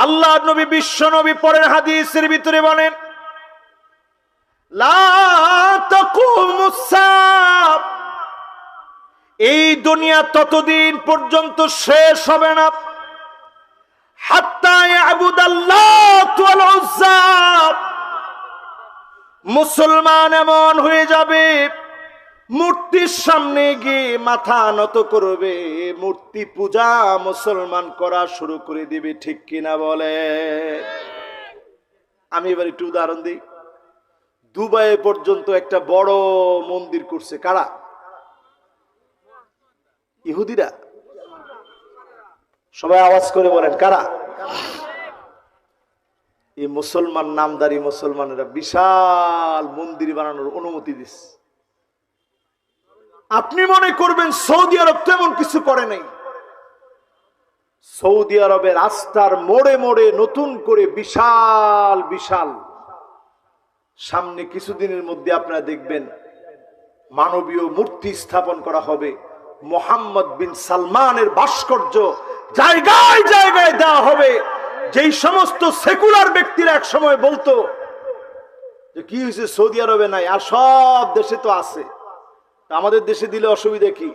আল্লাহ নবী বিশ্ব নবী পরের হাদিসের ভিতরে বলেন, লা তাকুমুস সাআহ, এই দুনিয়া ততদিন পর্যন্ত শেষ হবে না হাত্তা ইয়াবুদাল্লাহ ওয়াল উজ্জা, মুসলমান এমন হয়ে যাবে মূর্তির সামনে গিয়ে মাথা নত করবে, মূর্তি পূজা মুসলমান করা শুরু করে দিবে। ঠিক কিনা বলে? আমি এবার একটু উদাহরণ দিই। দুবাই পর্যন্ত একটা বড় মন্দির করছে কারা? ইহুদিরা। সবাই আওয়াজ করে বলেন কারা? এই মুসলমান নামদারি মুসলমানেরা বিশাল মন্দির বানানোর অনুমতি দিচ্ছে। আপনি মনে করবেন সৌদি আরব তেমন কিছু করে নাই। সৌদি আরবের রাস্তার মোড়ে মোড়ে নতুন করে বিশাল বিশাল, সামনে কিছুদিনের মধ্যে আপনারা দেখবেন মানবীয় মূর্তি স্থাপন করা হবে। মোহাম্মদ বিন সালমানের ভাস্কর্য জায়গায় জায়গায় দেওয়া হবে। যেই সমস্ত সেকুলার ব্যক্তিরা এক সময় বলতো যে কি হয়েছে সৌদি আরবে নাই, আর সব দেশে তো আছে, আমাদের দেশে দিলে অসুবিধা কি?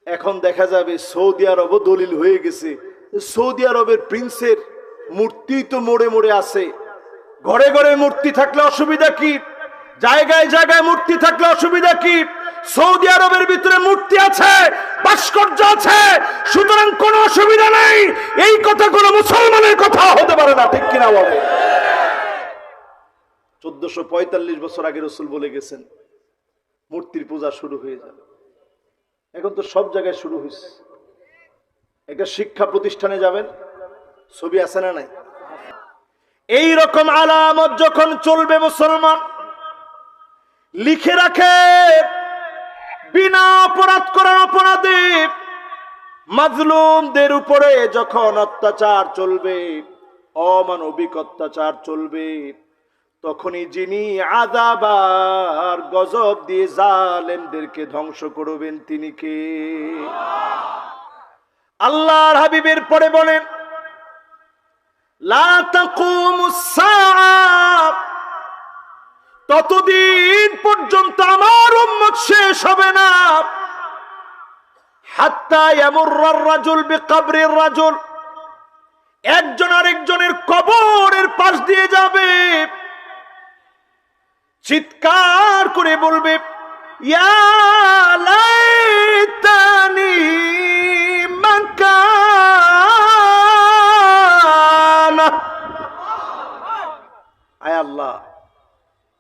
এখন দেখা যাবে সৌদি আরবও দলিল হয়ে গেছে। সৌদি আরবের প্রিন্সের মূর্তি তো মোড়ে মোড়ে আছে, ঘরে ঘরে মূর্তি থাকলে অসুবিধা কি? জায়গায় জায়গায় মূর্তি থাকলে অসুবিধা কি? সৌদি আরবের ভিতরে মূর্তি আছে, ভাস্কর্য আছে, সুতরাং কোনো অসুবিধা নেই। এই কথা কোনো মুসলমানের কথা হতে পারে না। ঠিক কিনা বলে? 1445 বছর আগে রাসূল বলে গেছেন মূর্তির পূজা শুরু হয়ে যাবে। এখন তো সব জায়গায় শুরু হয়েছে। একটা শিক্ষা প্রতিষ্ঠানে যাবেন, ছবি আছে না নাই? এই রকম আলামত যখন চলবে, মুসলমান লিখে রাখে, বিনা অপরাধ করার অপরাধী মাজলুমদের উপরে যখন অত্যাচার চলবে, অমানবিক অত্যাচার চলবে, তখনই যিনি আযাব আর গজব দিয়ে জালেমদেরকে ধ্বংস করবেন তিনি কে? আল্লাহর হাবিবের পরে বলেন, লা তাকুমুস সাআহ, ততদিন পর্যন্ত আমার উম্মত শেষ হবে না হাত্তা ইয়ামুররার রাজুল বিকবরির রাজুল, একজন আরেকজনের কবরের পাশ দিয়ে যাবে, চিৎকার করে বলবে, ইয়া লাইতানি মাকানা, আয় আল্লাহ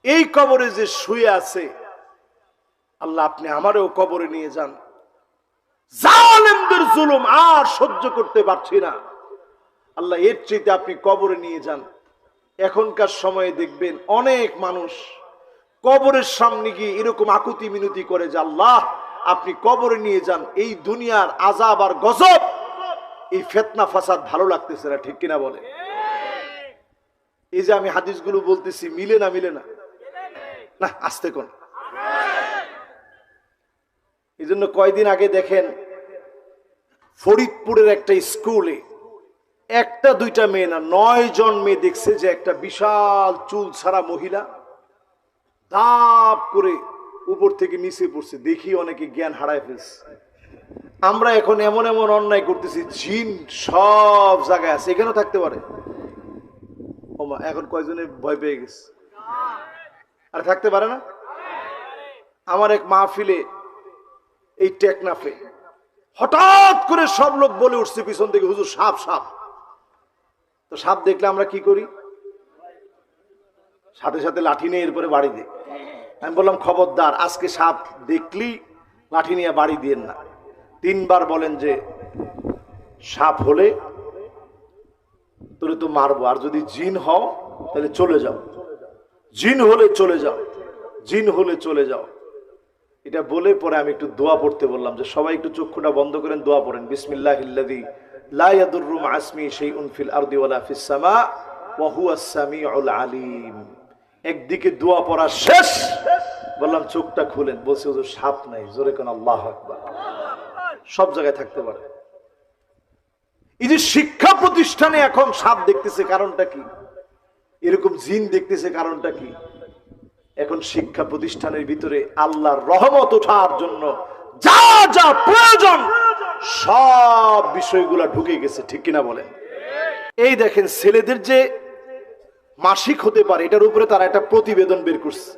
এই কবরে যে শুয়ে আছে, আল্লাহ আপনি আমারও কবরে নিয়ে যান, জালেমদের জুলুম আর সহ্য করতে পারছি না, আল্লাহ এর চাইতে আপনি কবরে নিয়ে যান। এখনকার সময়ে দেখবেন অনেক মানুষ কবরের সামনে গিয়ে এরকম আকুতি মিনতি করে যে আল্লাহ আপনি কবরে নিয়ে যান, এই দুনিয়ার আযাব আর গজব, এই ফিতনা ফাসাদ ভালো লাগতেছে না। ঠিক কিনা বলে? এই যে আমি হাদিসগুলো বলতেছি, মিলে না? মিলে না? না, আসতে কোন। এই জন্য কয়দিন আগে দেখেন ফরিদপুরের একটা স্কুলে একটা দুইটা মেয়ে না, 9 জন মেয়ে দেখছে যে একটা বিশাল চুল ছাড়া মহিলা দাপ করে উপর থেকে নিচে পড়ছে। দেখি অনেকে জ্ঞান হারায় ফেলছে। আমরা এখন এমন এমন অন্যায় করতেছি, জিন সব জায়গায় আছে, এখানেও থাকতে পারে। ওমা, এখন কয়জনে ভয় পেয়ে গেছে, আর থাকতে পারে না। আমার এক মাহফিলে এই টেকনাফে হঠাৎ করে সব লোক বলে উঠছে পিছন থেকে, হুজুর সাপ সাপ। তো সাপ দেখলে আমরা কি করি? সাথে সাথে লাঠি নিয়ে এরপরে বাড়ি দিই। আমি বললাম খবরদার, আজকে সাপ দেখলি লাঠি নিয়ে বাড়ি দিয়েন না। 3 বার বলেন যে সাপ হলে তোরে তো মারবো, আর যদি জিন হও তাহলে চলে যাও, জিন হলে চলে যাও, জিন হলে চলে যাও। এটা বলে পরে আমি একটু দোয়া পড়তে বললাম যে সবাই একটু চক্ষুটা বন্ধ করেন, দোয়া পড়েন। বিসমিল্লাহিল্লাযী লা ইয়াদুররু মা ইসমিহি শাইউন ফিল আরদি ওয়ালা ফিস সামা ওয়া হুয়াস সামিউল আলিম। একদিকে দোয়া পড়া শেষ, বললাম চোখটা খুলেন, বলছে হুজুর সাপ নাই। জোরে কোন আল্লাহু আকবার। সব জায়গায় থাকতে পারে। এই যে শিক্ষা প্রতিষ্ঠানে এখন সাপ দেখতেছে কারণটা কি, এরকম জিন দেখতেছে কারণটা কি? এখন শিক্ষা প্রতিষ্ঠানের ভিতরে আল্লাহর রহমত ওঠার জন্য যা যা প্রয়োজন সব বিষয়গুলো ঢুকে গেছে, ঠিক কিনা বলেন? এই দেখেন ছেলেদের যে মাসিক হতে পারে এটার উপরে তারা একটা প্রতিবেদন বের করছে,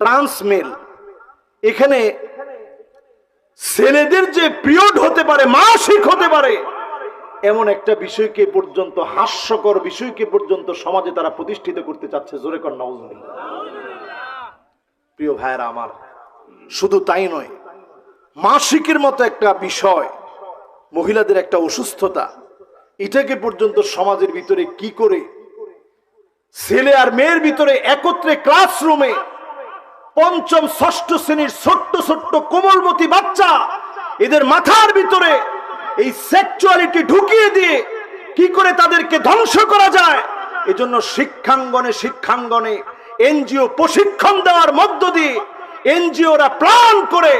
ট্রান্সমেল। এখানে ছেলেদের যে পিরিয়ড হতে পারে, মাসিক হতে পারে, এমন একটা বিষয়কে পর্যন্ত, হাস্যকর বিষয়কে পর্যন্ত সমাজে তারা প্রতিষ্ঠিত করতে চাচ্ছে। জোরে কর নাউজুবিল্লাহ। প্রিয় ভাইরা আমার, শুধু তাই নয়, মাসিকের মতো একটা বিষয়, মহিলাদের একটা অসুস্থতা, এটাকে পর্যন্ত সমাজের ভিতরে কি করে ছেলে আর মেয়ের ভিতরে একত্রে ক্লাসরুমে পঞ্চম ষষ্ঠ শ্রেণীর ছোট্ট ছোট্ট কোমলমতি বাচ্চা, এদের মাথার ভিতরে এই সেক্সুয়ালিটি ঢুকিয়ে দিয়ে কি করে তাদেরকে ধ্বংস করা যায়, এজন্য শিক্ষাঙ্গনে এনজিও প্রশিক্ষণ দেওয়ার মধ্য দিয়ে এনজিওরা প্ল্যান করে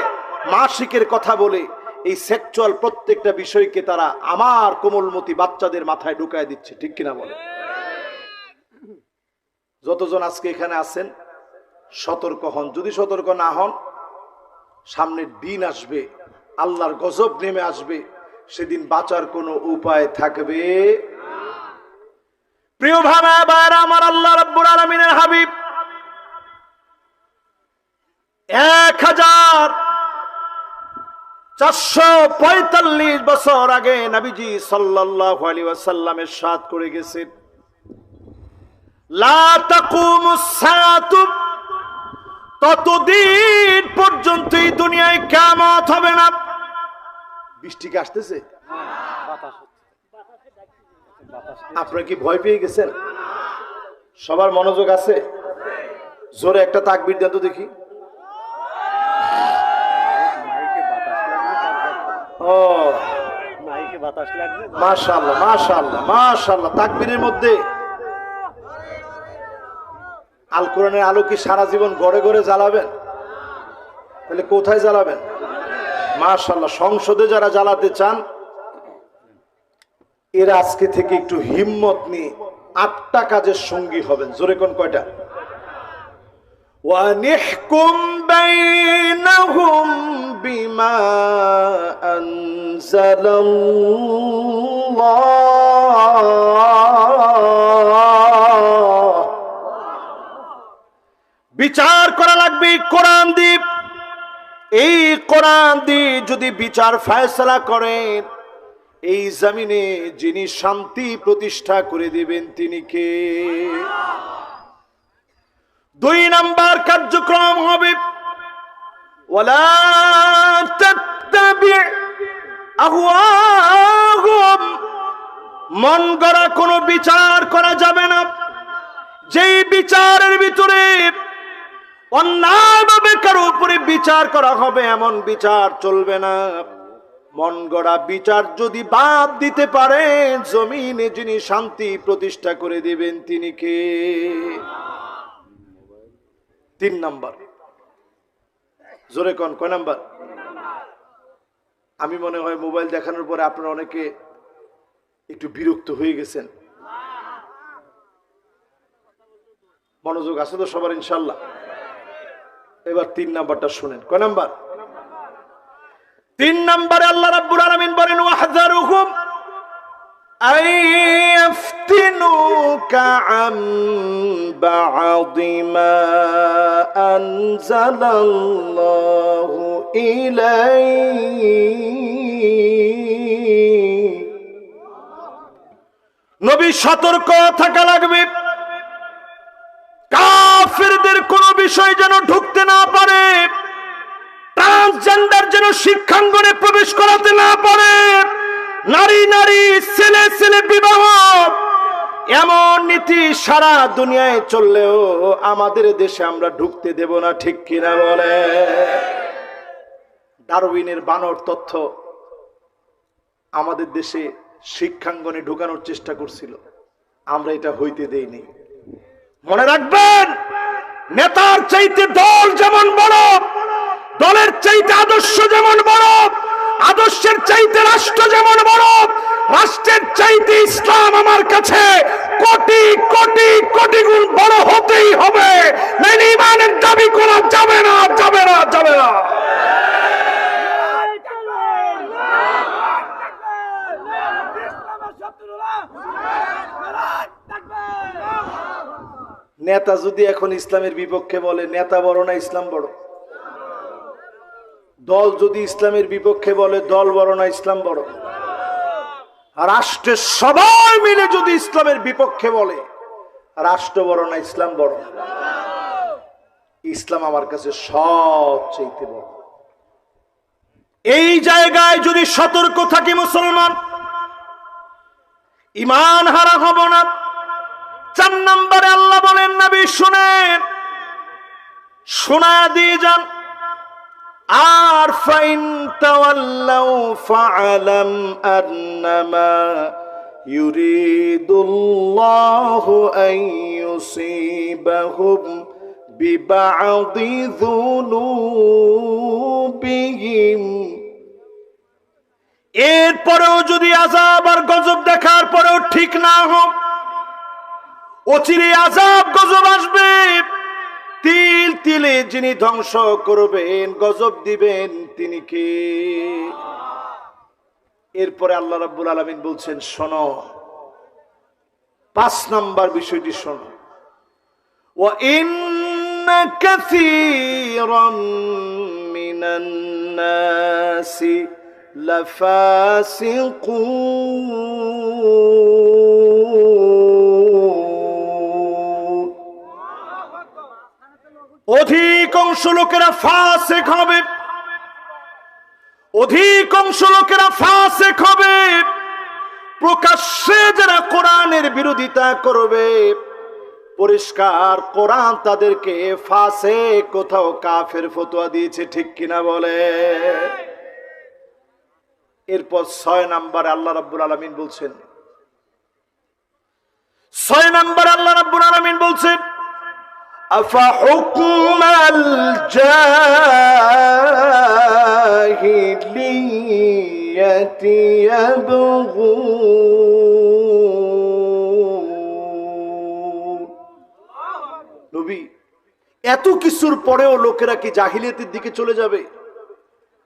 মাসিকের কথা বলে এই সেক্সুয়াল প্রত্যেকটা বিষয়কে তারা আমার কোমলমতি বাচ্চাদের মাথায় ঢুকায় দিচ্ছে, ঠিক কিনা বলে? যতজন আজকে এখানে আছেন সতর্ক হন। যদি সতর্ক না হন, সামনের দিন আসবে, আল্লাহর গজব নেমে আসবে, সেদিন বাঁচার কোনো উপায় থাকবে। প্রিয় ভাইরা আমার, আল্লাহ রাব্বুল আলামিনের হাবিব 1445 বছর আগে নবীজি সাল্লাল্লাহু আলাইহি ওয়াসাল্লাম ইরশাদ করে গেছেন, লা তাকুমুস সাআতু, ততদিন পর্যন্ত এই দুনিয়ায় কিয়ামত হবে না। বৃষ্টি কি আসতেছে? আপনারা কি ভয় পেয়ে গেছেন? সবার মনোযোগ আছে? জোরে একটা তাকবীর দেন তো দেখি। ও মাশাআল্লাহ, মাশাআল্লাহ, মাশাআল্লাহ। তাকবীরের মধ্যে আল কোরআনের আলো কি সারা জীবন গড়ে গড়ে জ্বালাবেন? তাহলে কোথায় জ্বালাবেন? মাশাআল্লাহ। সংসদে যারা জ্বালাতে চান এরা আজকে থেকে একটু হিম্মত নিয়ে 8টা কাজের সঙ্গী হবেন। জোরে কোন কয়টা? ওয়ানিহকুম বাইনাহুম বিমা আনজালাল্লাহ, বিচার করা লাগবে কোরআন দিয়ে। এই কোরআন দিয়ে যদি বিচার ফয়সালা করেন, এই জমিনে যিনি শান্তি প্রতিষ্ঠা করে দিবেন তিনি কে? 2 নাম্বার কার্যক্রম হবে ওয়ালা তাত্তাবি আহওয়াহুম, মন গড়া কোনো বিচার করা যাবে না। যেই বিচারের ভিতরে অন্যায়ভাবে কারো উপরে বিচার করা হবে এমন বিচার চলবে না। মন গড়া বিচার যদি বাদ দিতে পারেন, জমিনে যিনি শান্তি প্রতিষ্ঠা করে দিবেন তিনি কে? 3 নাম্বার। জোরে কোন কয় নাম্বার? আমি মনে হয় মোবাইল দেখানোর পরে আপনারা অনেকে একটু বিরক্ত হয়ে গেছেন। মনোযোগ আছে তো সবার ইনশাআল্লাহ? এবার 3 নাম্বারটা শুনেন। কয় নাম্বার? 3 নম্বরে আল্লাহ রাব্বুল আলামিন বলেন, ওয়াহযারুহুম আইয়াফতিনুকা আম বা'দি মা আনজালাল্লাহু ইলাইক। নবী সতর্ক থাকা লাগবে, কাফেরদের কোন বিষয় যেন ঢুকতে না পারে, ট্রান্সজেন্ডার যেন শিক্ষাঙ্গনে প্রবেশ করাতে না পারে, নারী নারী ছেলে ছেলে বিবাহ, এমন নীতি সারা দুনিয়ায় চললেও আমাদের দেশে আমরা ঢুকতে দেব না, ঠিক কিনা বলে? ডারউইনের বানর তথ্য আমাদের দেশে শিক্ষাঙ্গনে ঢুকানোর চেষ্টা করছিল, আমরা এটা হইতে দেইনি। মনে রাখবেন, নেতার চাইতে দল যেমন বড়, দলের চাইতে আদর্শ যেমন বড়, আদর্শের চাইতে রাষ্ট্র যেমন বড়, রাষ্ট্রের চাইতে ইসলাম আমার কাছে কোটি কোটি কোটি গুণ বড় হতেই হবে, নইলে ঈমানের দাবি করা যাবে না, যাবে না, যাবে না। নেতা যদি এখন ইসলামের বিপক্ষে বলে, নেতা বড় না ইসলাম বড়? দল যদি ইসলামের বিপক্ষে বলে, দল বড় না ইসলাম বড়? রাষ্ট্রের সবাই মিলে যদি ইসলামের বিপক্ষে বলে, রাষ্ট্র বড় না ইসলাম বড়? ইসলাম আমার কাছে সবচেয়ে বড়। এই জায়গায় যদি সতর্ক থাকি মুসলমান, ঈমান হারা হব না। 4 নম্বরে আল্লাহ বলেন, নবী শুনেন, শোনা দিয়ে যান। আর ফাইন তাওয়াল্লাউ ফাআলাম আন্নামা ইউরিদুল্লাহু আন ইউসিবাহুম বিবা'দি যুনুবিহিম। এরপরেও যদি আযাব আর গজব দেখার পরেও ঠিক না হোক, অচিরে আযাব গজব আসবে। তিল তিলে যিনি ধ্বংস করবেন, গজব দিবেন, তিনি কে? এরপরে আল্লাহ রাব্বুল আলামিন বলছেন, শোনো, 5 নাম্বার বিষয়টি শোনো। ওয়া ইন্না কাসীরাম মিনান নাসি লাফাসিকুন। অধিকাংশ লোকেরা ফাসিক হবে, অধিকাংশ লোকেরা ফাসিক হবে। প্রকাশ্যে যারা কোরআনের বিরোধিতা করবে, পরিষ্কার কোরআন তাদেরকে ফাসিক, কোথাও কাফের ফতোয়া দিয়েছে, ঠিক কিনা বলে? এরপর 6 নম্বরে আল্লাহ রাব্বুল আলামিন বলছেন, 6 নম্বরে আল্লাহ রাব্বুল আলামিন বলছেন, আফাহুকমাল জাহিলিয়াতি ইয়াবগুন। নবী, এত কিছুর পরেও লোকেরা কি জাহিলিয়াতের দিকে চলে যাবে?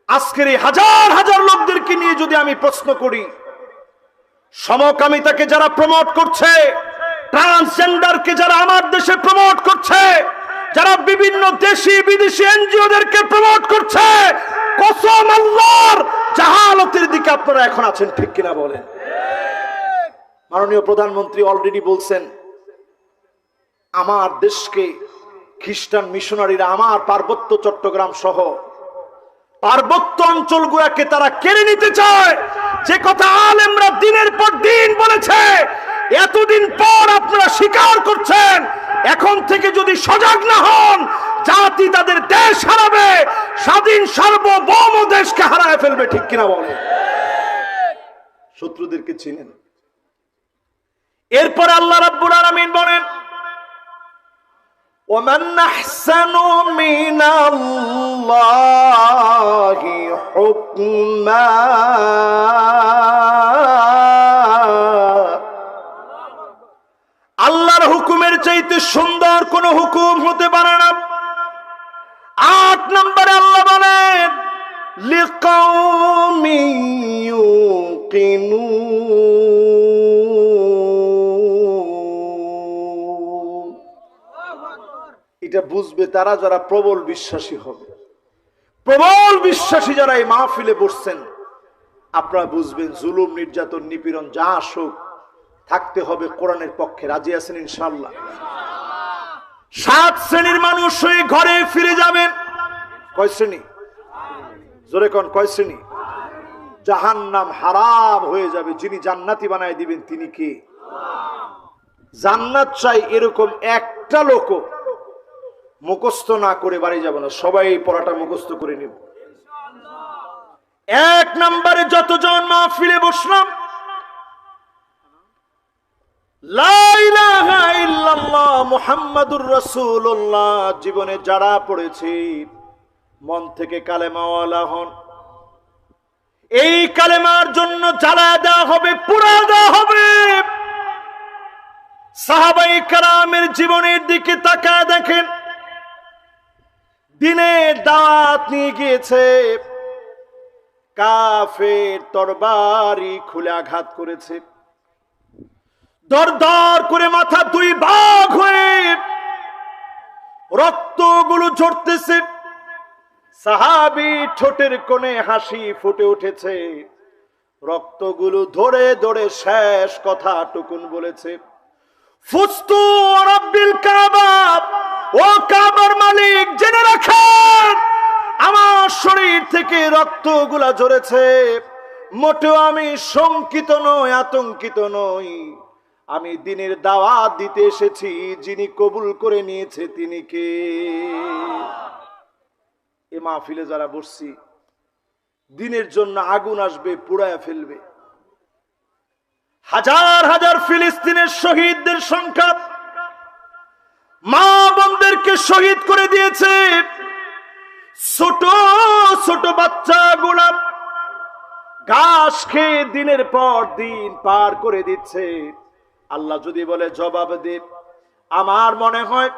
আজকের এই হাজার হাজার লোকদেরকে নিয়ে যদি আমি প্রশ্ন করি, সমকামিতাকে যারা প্রমোট করছে, ট্রান্সজেন্ডারকে যারা আমার দেশে প্রমোট করছে, যারা বিভিন্ন দেশি বিদেশি এনজিওদেরকে প্রমোট করছে, কসম আল্লাহর, জাহালতের দিকে আপনারা এখন আছেন, ঠিক কিনা বলেন? মাননীয় প্রধানমন্ত্রী অলরেডি বলছেন, আমার দেশকে খ্রিস্টান মিশনারিরা আমার পার্বত্য চট্টগ্রাম সহ পার্বত্য অঞ্চলগুলোকে তারা কেড়ে নিতে চায়। যে কথা আলেমরা দিনের পর দিন বলেছে, এতদিন পর আপনারা স্বীকার করছেন। এখন থেকে যদি সজাগ না হন, জাতি তাদের দেশ হারাবে, স্বাধীন সার্বভৌম দেশকে হারায় ফেলবে, ঠিক কিনা বলে? শত্রুদেরকে চিনেন। এরপর আল্লাহ রাব্বুল আলামিন বলেন, ومن أحسن من الله حكما। আল্লাহর হুকুমের চাইতে সুন্দর কোন হুকুম হতে পারে না। 8 নম্বরে আল্লাহ বলেন, লিকাউমি ইউকিনুন। এটা বুঝবে তারা যারা প্রবল বিশ্বাসী হবে। প্রবল বিশ্বাসী যারা এই মাহফিলে বসছেন, আপনারা বুঝবেন জুলুম, নির্যাতন, নিপীড়ন যা আসুক, থাকতে হবে কোরআনের পক্ষে। রাজি আছেন ইনশাআল্লাহ? 7 শ্রেণীর মানুষ হয়ে ঘরে ফিরে যাবেন। কয় শ্রেণী? জোরে কোন, কয় শ্রেণী? জাহান্নাম হারাম হয়ে যাবে। যিনি জান্নাতি বানায় দিবেন তিনি কে? জান্নাত চাই এরকম একটা লোক মুখস্থ না করে বাড়ি যাব না, সবাই এই পড়াটা মুখস্থ করে নিব। 1 নম্বরে যতজন মাহফিলে বসলাম, লা ইলাহা ইল্লাল্লাহ মুহাম্মাদুর রাসূলুল্লাহ জীবনে যারা পড়েছি, মন থেকে কালেমাওয়ালা হন। এই কালেমার জন্য জ্বালায় দেওয়া হবে, পুড়া দেওয়া হবে। সাহাবাই কেরামের জীবনের দিকে তাকায় দেখেন, দিনের দাওয়াত নিয়ে গিয়েছে, কাফের তরবারি খুলে আঘাত করেছে, দর দর করে মাথা দুই ভাগ হয়ে রক্তগুলো ঝরতেছে। সাহাবী ঠোঁটের কোণে হাসি ফুটে উঠেছে, রক্তগুলো ধরে ধরে শেষ কথা টুকুন বলেছে, ফুস্তু রাব্বিল কাবা, ও কাবার মালিক জেনে রাখেন, আমার শরীর থেকে রক্তগুলা ঝরেছে, মোটেও আমি শঙ্কিত নই, আতঙ্কিত নই। আমি দিনের দাওয়াত দিতে এসেছি, যিনি কবুল করে নিয়েছে তিনি কে? এ মাহফিলে যারা বসছি, দিনের জন্য আগুন আসবে, পুড়ায় ফেলবে। হাজার হাজার ফিলিস্তিনের শহীদদের সংখ্যা, মা বোনদেরকে শহীদ করে দিয়েছে, ছোট ছোট বাচ্চাগুলা ঘাস খেয়ে দিনের পর দিন পার করে দিচ্ছে। আল্লাহ যদি বলে জবাব দে, আমার মনে হয়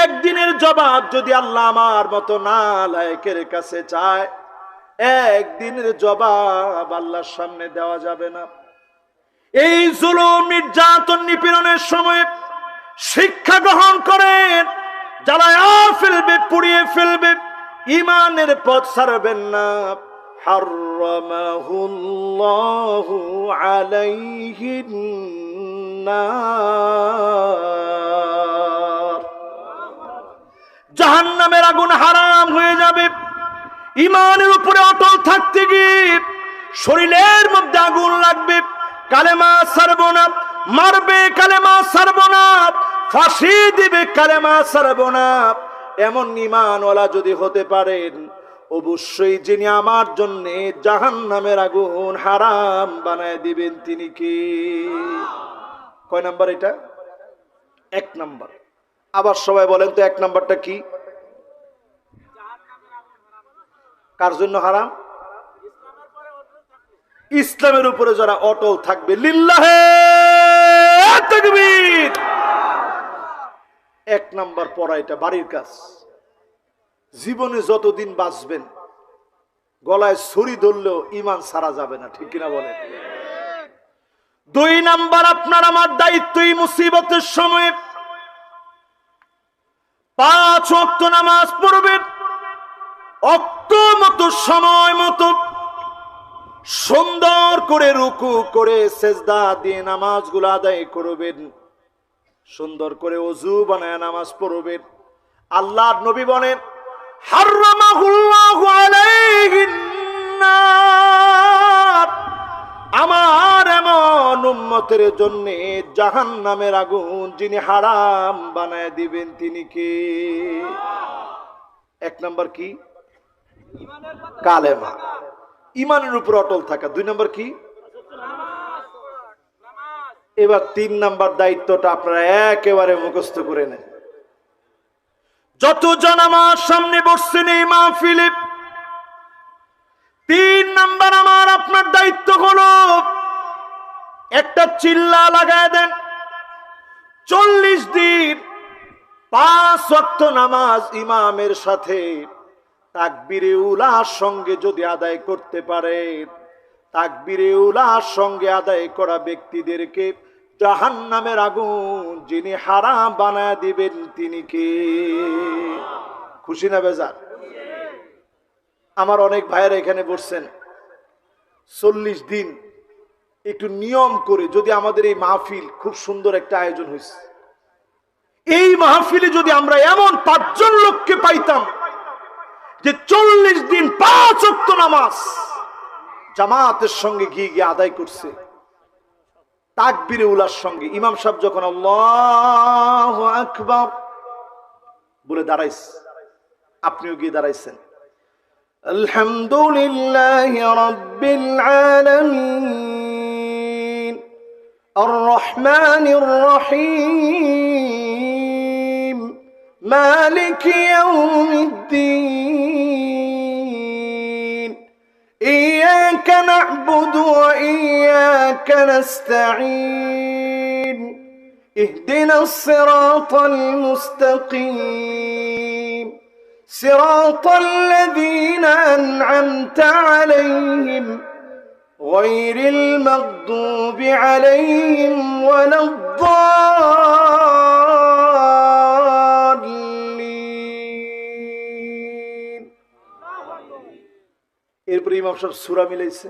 একদিনের জবাব যদি আল্লাহ আমার মতো নালায়েকের কাছে চায়, একদিনের জবাব আল্লাহর সামনে দেওয়া যাবে না। এই জুলুম, নির্যাতন, নিপীড়নের সময় শিক্ষা গ্রহণ করেন, জ্বালায়া ফেলবে, পুড়িয়ে ফেলবে, ঈমানের পথ ছাড়বেন না। হারামাহুল্লাহু আলাইহিন নার, জাহান্নামের আগুন হারাম হয়ে যাবে। ঈমানের উপরে অটল থাকতে গিয়ে শরীরের মধ্যে আগুন লাগবে, কালেমা ছাড়বো না, মারবে কালেমা ছাড়বো না, ফাঁসি দিবে কালেমা ছাড়বো না, এমন ঈমানওয়ালা যদি হতে পারেন, অবশ্যই যিনি আমার জন্য জাহান্নামের আগুন হারাম বানায় দিবেন তিনি কি? কয় নাম্বার এটা? 1 নাম্বার। আবার সবাই বলেন তো 1 নাম্বারটা কি? কার জন্য হারাম? ইসলামের উপরে যারা অটল থাকবে। লিল্লাহে তাকবীর। 1 নাম্বার পড়া, এটা বাড়ির কাজ। জীবনে যতদিন বাঁচবেন, গলায় ছুরি ধরলেও ঈমান ছাড়া যাবে না, ঠিক কিনা বলেন? 2 নাম্বার, আপনার আমার দায়িত্ব এই মুসিবতের সময় 5 ওয়াক্ত নামাজ পড়বেন, অক্ত মতো সময় মতো সুন্দর করে রুকু করে সেজদা দিয়ে নামাজগুলো আদায় করবেন, সুন্দর করে ওযু বানায় নামাজ পড়বেন। আল্লাহর নবী বলেন, হারামাহুল্লাহু আলাইহিন নার, আমার এমন উম্মতের জন্য জাহান্নামের আগুন যিনি হারাম বানায় দিবেন তিনি কে? 1 নাম্বার কি? কালেমা, ঈমানের উপর অটল থাকা। 2 নাম্বার কি? এবার 3 নাম্বার দায়িত্বটা আপনারা একেবারে মুখস্থ করে নেন। যতজন আমার সামনে বসছেন এই মাহফিলে, 3 নাম্বার আমার আপনার দায়িত্ব হলো, একটা চিল্লা লাগায় দেন, 40 দিন 5 ওয়াক্ত নামাজ ইমামের সাথে তাকবীরে উলার সঙ্গে যদি আদায় করতে পারে, তাকবীরে উলার সঙ্গে আদায় করা ব্যক্তিদেরকে জাহান্নামের আগুন যিনি হারাম বানায় দিবেন তিনি কে? খুশি না বেজার? আমার অনেক ভাইয়েরা এখানে বসছেন, 40 দিন একটু নিয়ম করে যদি আমাদের এই মাহফিল, খুব সুন্দর একটা আয়োজন হয়েছে, এই মাহফিলে যদি আমরা এমন 5 জন লোককে পাইতাম যে 40 দিন 5 ওয়াক্ত নামাজ জামাতের সঙ্গে গিয়ে আদায় করছে, তাকবীরে উলার সঙ্গে, ইমাম সাহেব যখন আল্লাহু আকবার বলে দাঁড়াইছে, আপনিও গিয়ে দাঁড়াইছেন, আলহামদুলিল্লাহি রাব্বিল আলামিন আর রহমানির রহিম মালিকি ইয়াউমিদ্দিন ইয়্যাকা إياك نعبد وإياك نستعين اهدنا الصراط المستقيم صراط الذين أنعمت عليهم غير المغضوب عليهم ولا الضالين এরপর ইমাম সাহেব সূরা মিলাইছে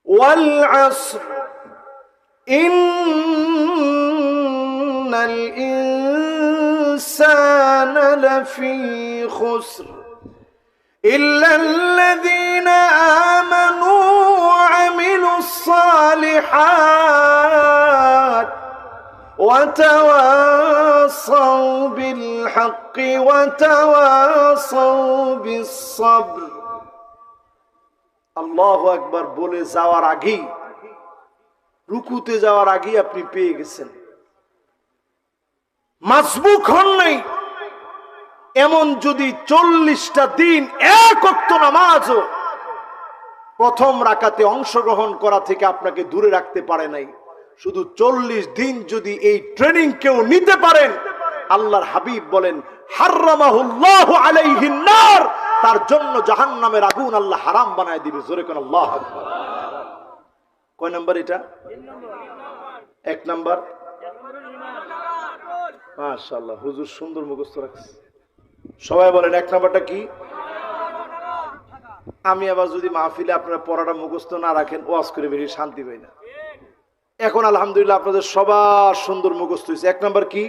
ওয়াল আসর ইন্নাল ইনসানা লাফি খুসর إلا الذين آمنوا وعملوا الصالحات وتواصوا بالحق وتواصوا بالصبر আল্লাহু আকবার বলে যাওয়ার আগেই রুকুতে যাওয়ার আগেই আপনি পেয়ে গেছেন মাসবুক হন নাই এমন যদি 40টা দিন এক ওয়াক্ত নামাজও প্রথম রাকাতে অংশগ্রহণ করা থেকে আপনাকে দূরে রাখতে পারে নাই, শুধু 40 দিন যদি এই ট্রেনিং কেউ নিতে পারেন, আল্লাহর হাবিব বলেন হারামাহুল্লাহু আলাইহিন নার, তার জন্য জাহান্নামের আগুন আল্লাহ হারাম বানায় দিবে। জোরে কোন আল্লাহু আকবার। কয় নাম্বার এটা? 1 নাম্বার। মাশাআল্লাহ, হুজুর সুন্দর মুখস্থ রাখছে। সবাই বলেন 1 নাম্বারটা কি? আমি আবার যদি মাহফিলে আপনারা পড়াটা মুখস্থ না রাখেন, ওয়াজ করে বেরিয়ে শান্তি পাই না। এখন আলহামদুলিল্লাহ আপনাদের সবার সুন্দর মুখস্থ হয়েছে। 1 নাম্বার কি?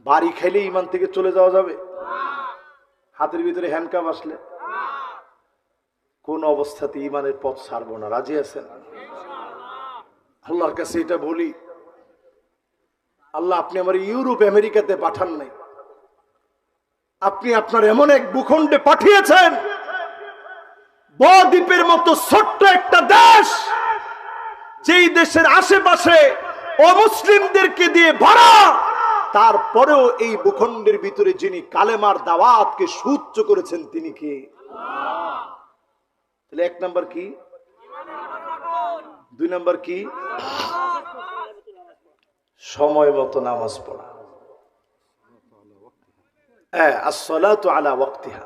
বাড়ি খাইলে ইমান থেকে চলে যাওয়া যাবে? হাতের ভিতরে হ্যান্ডকাপ আসলে কোন অবস্থাতে ইমানের পথ ছাড়বো না। রাজি আছেন? আল্লাহর কাছে এটা বলি, আল্লাহ আপনি আমার ইউরোপ আমেরিকাতে পাঠান নাই, আপনি আপনার এমন এক ভূখণ্ডে পাঠিয়েছেন, বদ্বীপের মতো ছোট্ট একটা দেশ, যেই দেশের আশেপাশে অমুসলিমদেরকে দিয়ে ভরা, তারপরেও এই ভূখণ্ডের ভিতরে যিনি কালেমার দাওয়াতকে সুউচ্চ করেছেন তিনি কে? তাহলে 1 নাম্বার কি? 2 নাম্বার কি? সময় মতো নামাজ পড়া। আসসালাতু আলা ওয়াক্তিহা,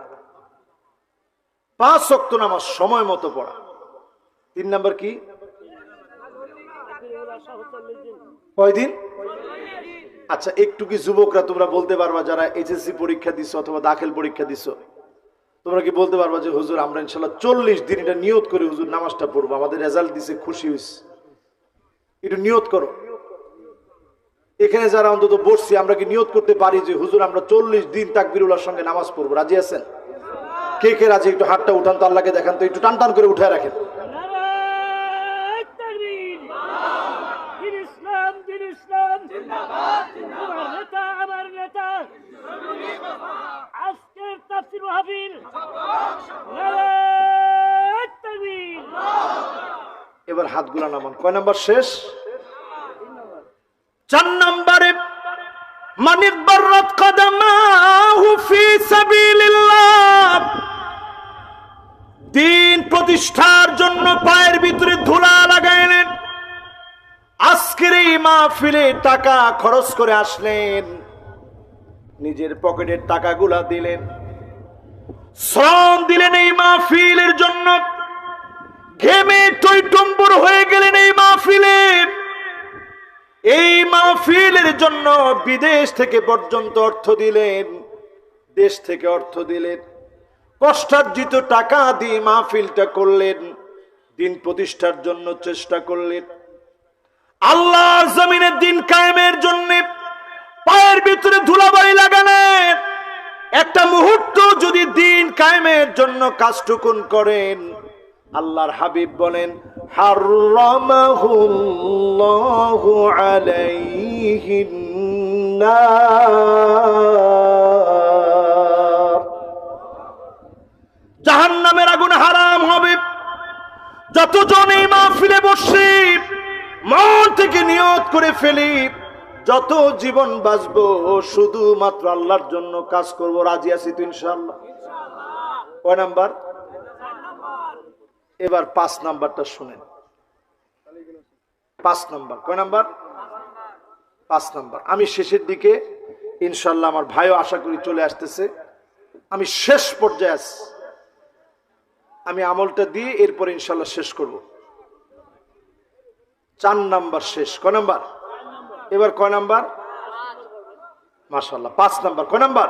5 ওয়াক্ত নামাজ সময় মতো পড়া। 3 নাম্বার কি? কয়দিন? আচ্ছা, একটু কি যুবকরা তোমরা বলতে পারবা, যারা এইচএসসি পরীক্ষা দিছো অথবা দাখিল পরীক্ষা দিছো, তোমরা কি বলতে পারবা যে হুজুর আমরা ইনশাআল্লাহ 40 দিন এটা নিয়ত করে হুজুর নামাজটা পড়বো, আমাদের রেজাল্ট দিছে, খুশি হইছি, একটু নিয়ত করো। এখানে যারা অন্তত বসছি, আমরা কি নিয়ত করতে পারি যে হুজুর আমরা 40 দিন তাকবীরুল্লাহর সঙ্গে নামাজ পড়বো? রাজি আছেন? কে কে রাজি? একটু হাতটা উঠান তো, আল্লাহকে দেখান তো, একটু টান টান করে উঠায় রাখেন। এবার হাতগুলা নামান। কয় নাম্বার শেষ? 4 নম্বরে মানিক বাররাত কদমাহু ফি সাবিলিল্লাহ, দ্বীন প্রতিষ্ঠার জন্য পায়ের ভিতরে ধুলা লাগাইলেন। আজকের এই মাহফিলে টাকা খরচ করে আসলেন, নিজের পকেটের টাকাগুলা দিলেন, শ্রম দিলেন এই মাহফিলের জন্য, ঘেমে টইটম্বুর হয়ে গেলেন এই মাহফিলে। এই মাহফিলের জন্য বিদেশ থেকে পর্যন্ত অর্থ দিলেন, দেশ থেকে অর্থ দিলেন, কষ্টার্জিত টাকা দিয়ে মাহফিলটা করলেন, দিন প্রতিষ্ঠার জন্য চেষ্টা করলেন, আল্লাহর জমিনে দিন কায়েমের জন্য পায়ের ভিতরে ধুলাবালি লাগালেন। একটা মুহূর্ত যদি দিন কায়েমের জন্য কাজটুকুন করেন, আল্লাহর হাবিব বলেন হারামাহুল্লাহু আলাইহিন নার, জাহান্নামের আগুন হারাম হবে। যতজন এই মাহফিলে বসে মন থেকে নিয়ত করে ফেলি, যত জীবন বাঁচবো শুধুমাত্র আল্লাহর জন্য কাজ করব। রাজি আছি তো ইনশাআল্লাহ? কয় নাম্বার? এবার 5 নাম্বারটা শুনেন। 5 নাম্বার কয় নাম্বার? 5 নাম্বার। আমি শেষের দিকে ইনশাল্লাহ, আমার ভাইও আশা করি চলে আসতেছে, আমি শেষ পর্যায়ে আছি, আমি আমলটা দিয়ে এরপরে ইনশাল্লাহ শেষ করব। 4 নাম্বার শেষ। কয় নাম্বার? এবার কয় নাম্বার? মাশাআল্লাহ 5 নাম্বার। কয় নাম্বার?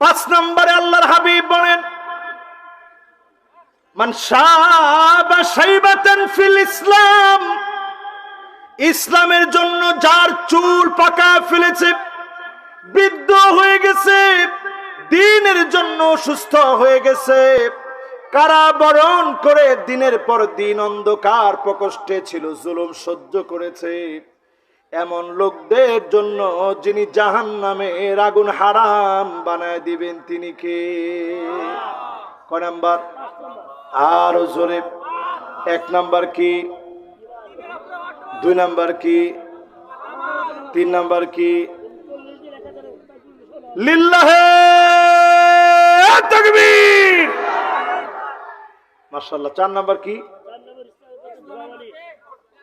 5 নাম্বারে আল্লাহর হাবিব বলেন, মান শাবা শাইবাতান ফিল ইসলাম, ইসলামের জন্য যার চুল পাকা ফেলেছে, বৃদ্ধ হয়ে গেছে, দ্বীনের জন্য সুস্থ হয়ে গেছে, কারাবরণ করে দিনের পর দিন অন্ধকার প্রকোষ্ঠে ছিল, জুলুম সহ্য করেছে, এমন লোকদের জন্য যিনি জাহান্নামের আগুন হারাম বানায় দিবেন তিনি কে? কয় নাম্বার? আরো জোরে। 1 নাম্বার কি? 2 নাম্বার কি? 3 নাম্বার কি? লিল্লাহে তাকবীর। মাশাআল্লাহ। 4 নাম্বার কি?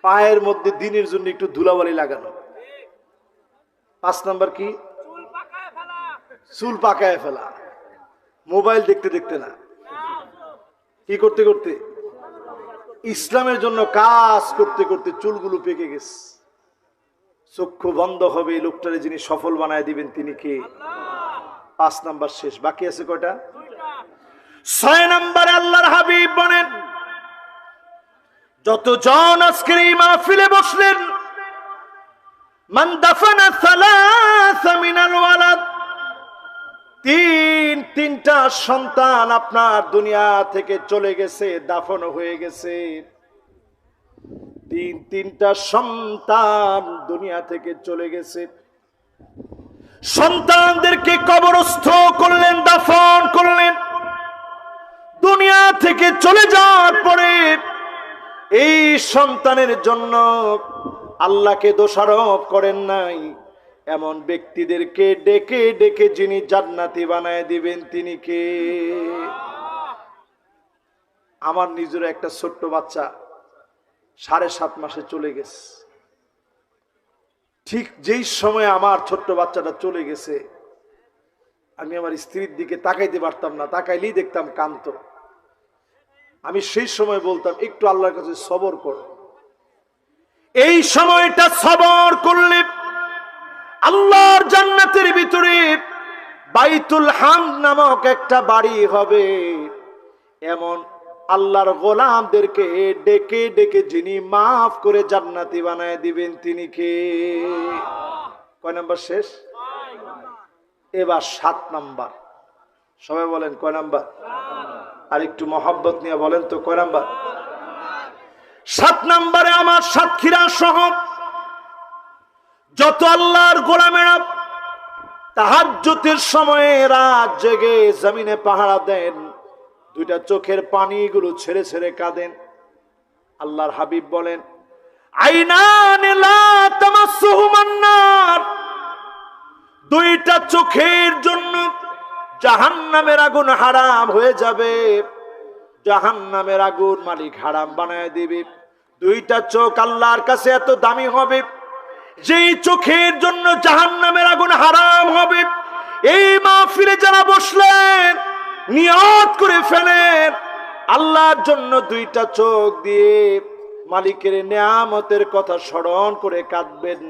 পায়ের মধ্যে দিনের জন্য একটু ধুলাবালি লাগানো। 5 নাম্বার কি? চুল পাকায় ফেলা। মোবাইল দেখতে দেখতে না, কি করতে করতে? ইসলামের জন্য কাজ করতে করতে চুলগুলো পেকে গেছে। চক্ষু বন্ধ হবে, এই লোকটারে যিনি সফল বানায় দিবেন তিনি কে? 5 নাম্বার শেষ। বাকি আছে কয়টা? 6 নাম্বারে আল্লাহর হাবিব বলেন, যতজন আজকের এই মাহফিলে বসলেন, মান দাফানা সালাসা মিনাল ওয়ালাদ, তিনটা সন্তান আপনার দুনিয়া থেকে চলে গেছে, দাফন হয়ে গেছে। তিনটা সন্তান দুনিয়া থেকে চলে গেছে। সন্তানদেরকে কবরস্থ করলেন, দাফন করলেন। দুনিয়া থেকে চলে যাওয়ার পরে এই সন্তানের জন্য আল্লাহকে দোষারোপ করেন নাই, এমন ব্যক্তিদেরকে ডেকে ডেকে যিনি জান্নাতি বানায় দিবেন তিনি কে? আমার নিজের একটা ছোট্ট বাচ্চা 7.5 মাসে চলে গেছে। ঠিক যেই সময় আমার ছোট্ট বাচ্চাটা চলে গেছে, আমি আমার স্ত্রীর দিকে তাকাইতে পারতাম না, তাকাইলেই দেখতাম কান্ত। আমি সেই সময় বলতাম, একটু আল্লাহর কাছে সবর করো। এই সময়টা সবর করলে আল্লাহর জান্নাতের ভিতরে বাইতুল হামদ নামক একটা বাড়ি হবে। এমন আল্লাহর গোলামদেরকে ডেকে ডেকে যিনি মাফ করে জান্নাতি বানায় দিবেন তিনি কে? কয় নাম্বার শেষ? এবার 7 নাম্বার। সবাই বলেন কয় নাম্বার? আর একটু মহব্বত নিয়ে বলেন তো কয় নাম্বার? 7 নাম্বারে আমার সাতক্ষীরা সহ যত আল্লাহর গোলামেরা তাহাজ্জুদের সময়ে রাত জেগে জমিনে পাহারা দেন, 2টা চোখের পানিগুলো ছেড়ে ছেড়ে কাঁদেন। আল্লাহর হাবিব বলেন, আইনান লা তামাসসুহুমান নার, 2টা চোখের জন্য জাহান্নামের আগুন হারাম হয়ে যাবে, জাহান্নামের আগুন মালিক হারাম বানায় দিবে। 2টা চোখ আল্লাহর কাছে এত দামি হবে, যেই চোখের জন্য জাহান্নামের আগুন হারাম হবে। এই মাহফিলে যারা বসলেন, নিয়ত করে ফেলেন, আল্লাহর জন্য 2টা চোখ দিয়ে মালিকের নিয়ামতের কথা স্মরণ করে কাঁদবেন।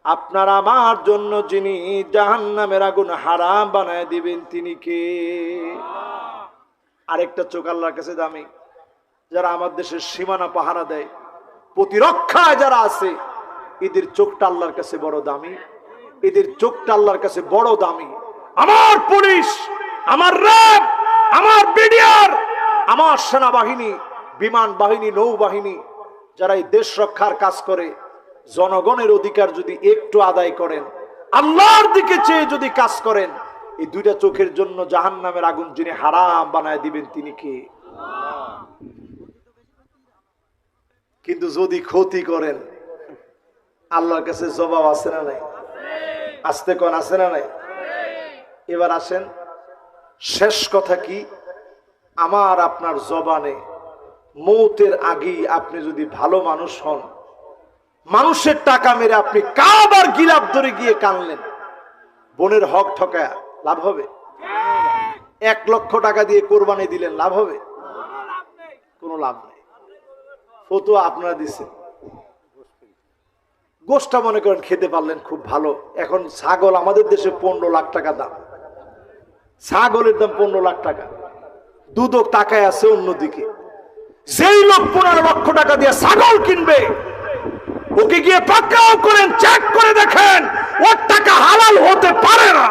আপনার আমার জন্য যিনি জাহান্নামের আগুন হারাম বানায় দিবেন তিনি কে? আরেকটা চোখ আল্লাহর কাছে দামি, যারা আমাদের দেশের সীমানা পাহারা দেয়, প্রতিরক্ষায় যারা আছে, এদের চোখটা আল্লাহর কাছে বড় দামি, এদের চোখটা আল্লাহর কাছে বড় দামি। আমার পুলিশ, আমার র্যাব, আমার বিডিআর, আমার সেনাবাহিনী, বিমান বাহিনী, নৌবাহিনী, যারা এই দেশ রক্ষার কাজ করে, জনগণের অধিকার যদি একটু আদায় করেন, আল্লাহর দিকে চেয়ে যদি কাজ করেন, এই 2টা চোখের জন্য জাহান্নামের আগুন যিনি হারাম বানায় দিবেন তিনি কে? কিন্তু যদি ক্ষতি করেন, আল্লাহর কাছে জবাব আছে না নাই? আসতে কোন আছে না নাই? এবার আসেন, শেষ কথা কি? আমার আপনার জবানে মৌতের আগেই আপনি যদি ভালো মানুষ হন, মানুষের টাকা মেরে আপনি কাবার গিলাপ ধরে গিয়ে কানলেন, বোনের হক ঠকায়া লাভ হবে? 1 লক্ষ টাকা দিয়ে কোরবানি দিলেন, লাভ হবে? কোনো লাভ নেই। ফতোয়া আপনারা দিচ্ছেন, গোশটা মনে করেন খেতে পারলেন খুব ভালো। এখন ছাগল আমাদের দেশে 15 লাখ টাকা দাম, ছাগলের দাম 15 লাখ টাকা। দুদক টাকায় আছে অন্যদিকে। যেই লোক 15 লক্ষ টাকা দিয়ে ছাগল কিনবে, ওকে গিয়ে পাকড়াও করেন, চেক করে দেখেন ওর টাকা হালাল হতে পারে না।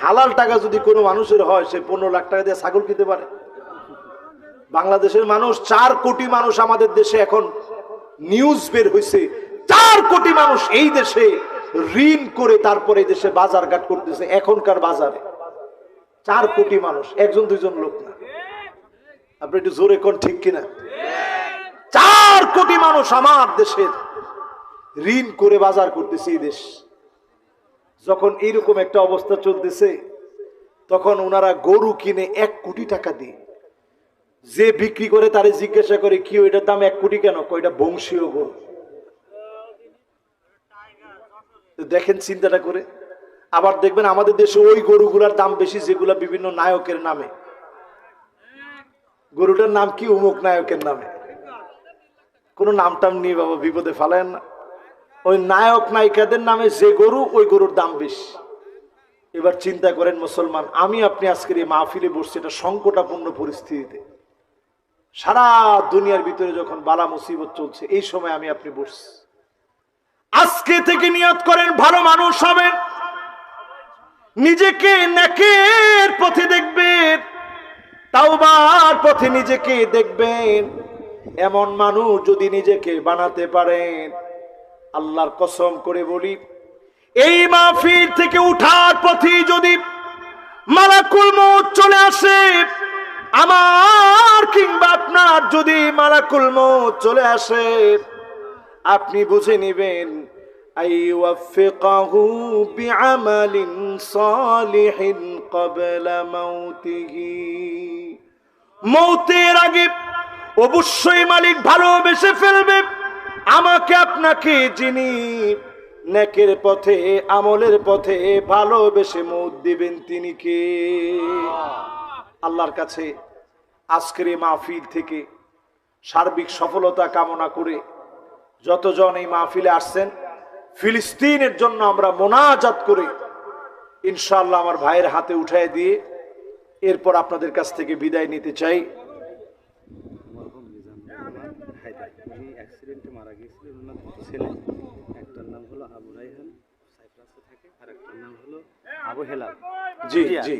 হালাল টাকা যদি কোনো মানুষের হয়, সে 15 লাখ টাকা দিয়ে ছাগল কিনতে পারে? বাংলাদেশের মানুষ 4 কোটি মানুষ, আমাদের দেশে এখন নিউজ বের হয়েছে 4 কোটি মানুষ এই দেশে ঋণ করে তারপরে এই দেশে বাজারঘাট করতেছে। এখনকার বাজারে 4 কোটি মানুষ, 1জন 2জন লোক না। আপনি একটু জোরে কোন, ঠিক কিনা? 4 কোটি মানুষ আমার দেশের ঋণ করে বাজার করতেছে এই দেশ। যখন এইরকম একটা অবস্থা চলতেছে, তখন ওনারা গরু কিনে 1 কোটি টাকা দিয়ে, যে বিক্রি করে তারে জিজ্ঞাসা করে কি ওইটার দাম 1 কোটি কেন? কয়টা বংশীয় গরু। দেখেন চিন্তাটা করে। আবার দেখবেন আমাদের দেশে ওই গরুগুলার দাম বেশি যেগুলা বিভিন্ন নায়কের নামে। গরুটার নাম কি? অমুক নায়কের নামে। কোন নাম টাম নিয়ে বাবা বিপদে ফেলায়েন না। ওই নায়ক নায়িকাদের নামে যে গরু, ওই গরুর দাম বেশি। এবার চিন্তা করেন মুসলমান, আমি আপনি আজকের এই মাহফিলে বসছি এটা সংকটাপূর্ণ পরিস্থিতিতে। সারা দুনিয়ার ভিতরে যখন বালা মুসিবত চলছে, এই সময় আমি আপনি বসছি। আজকে থেকে নিয়ত করেন ভালো মানুষ হবেন, নিজেকে নেকের পথে দেখবেন, তাওবার পথে নিজেকে দেখবেন। এমন মানুষ যদি নিজেকে বানাতে পারেন, আল্লাহর কসম করে বলি, এই মাহফিল থেকে উঠার পথে যদি মালাকুল মউত চলে আসে, আমার কিংবা আপনার যদি মালাকুল মউত চলে আসে, আপনি বুঝে নেবেন আইওয়াফিকাহু বিআমালিন সালিহিন ক্বাবলা মাউতিহি। মউতের আগে অবশ্যই মালিক ভালোবেসে ফেলবে আমাকে আপনাকে, যিনি নেকের পথে আমলের পথে ভালোবেসে মউত দিবেন, তিনি কে? আল্লাহর কাছে আজকের এই মাহফিল থেকে সার্বিক সফলতা কামনা করে যতজন এই মাহফিলে আসছেন, ফিলিস্তিনের জন্য আমরা মোনাজাত করে ইনশাআল্লাহ আমার ভাইয়ের হাতে উঠায় দিয়ে এরপর আপনাদের কাছ থেকে বিদায় নিতে চাই। মারা গিয়েছিল, ওনার 2 ছেলে, একটার নাম হলো আবু রাইহান, সাইপ্রাসে থাকে, আর একটার নাম হলো আবু হেলাল। জি জি,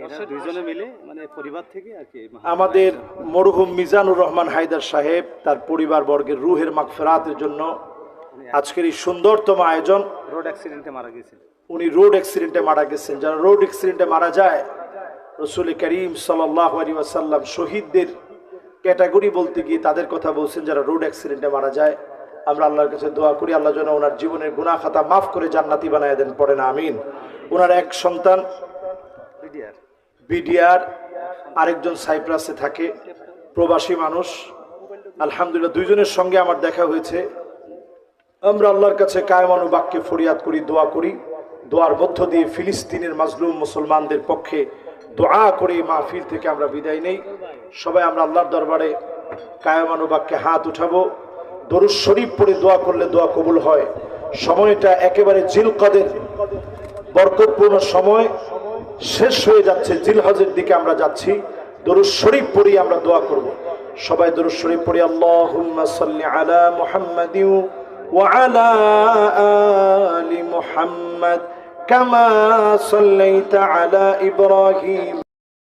এরা 2 জনে মিলে মানে পরিবার থেকে আর কি আমাদের মরহুম মিজানুর রহমান হায়দার সাহেব তার পরিবার বর্গের রুহের মাগফিরাতের জন্য আজকের এই সুন্দরতম আয়োজন। রোড অ্যাক্সিডেন্টে মারা গিয়েছেন উনি রোড অ্যাক্সিডেন্টে মারা গেছেন। যারা রোড অ্যাক্সিডেন্টে মারা যায়, রাসূল করিম সাল্লাল্লাহু আলাইহি ওয়াসাল্লাম শহীদদের ক্যাটাগরি বলতে গিয়ে তাদের কথা বলছেন যারা রোড অ্যাক্সিডেন্টে মারা যায়। আমরা আল্লাহর কাছে দোয়া করি আল্লাহ যেন ওনার জীবনের গুনাহ খাতা মাফ করে জান্নাতি বানায় দেন, পড়েন আমিন। ওনার এক সন্তান বিডিআর, আরেকজন সাইপ্রাসে থাকে, প্রবাসী মানুষ। আলহামদুলিল্লাহ 2 জনের সঙ্গে আমার দেখা হয়েছে। আমরা আল্লাহর কাছে কায়মানু বাক্যে ফরিয়াদ করি, দোয়া করি। দোয়ার মধ্য দিয়ে ফিলিস্তিনের মাজলুম মুসলমানদের পক্ষে দোয়া করে মাহফিল থেকে আমরা বিদায় নেই। সবাই আমরা আল্লাহর দরবারে কায়মানু বাক্যে হাত উঠাবো। দরুদ শরীফ পড়ে দোয়া করলে দোয়া কবুল হয়। সময়টা একেবারে জিলকদের বরকতপূর্ণ সময় শেষ হয়ে যাচ্ছে, জিলহজের দিকে আমরা যাচ্ছি। দরুদ শরীফ পড়ে আমরা দোয়া করব। সবাই দরুদ শরীফ পড়ি। আল্লাহুম্মা সাল্লি আলা মুহাম্মাদিন ওয়া আলা আলি মুহাম্মাদ কামা সাল্লাইতা আলা ইব্রাহিম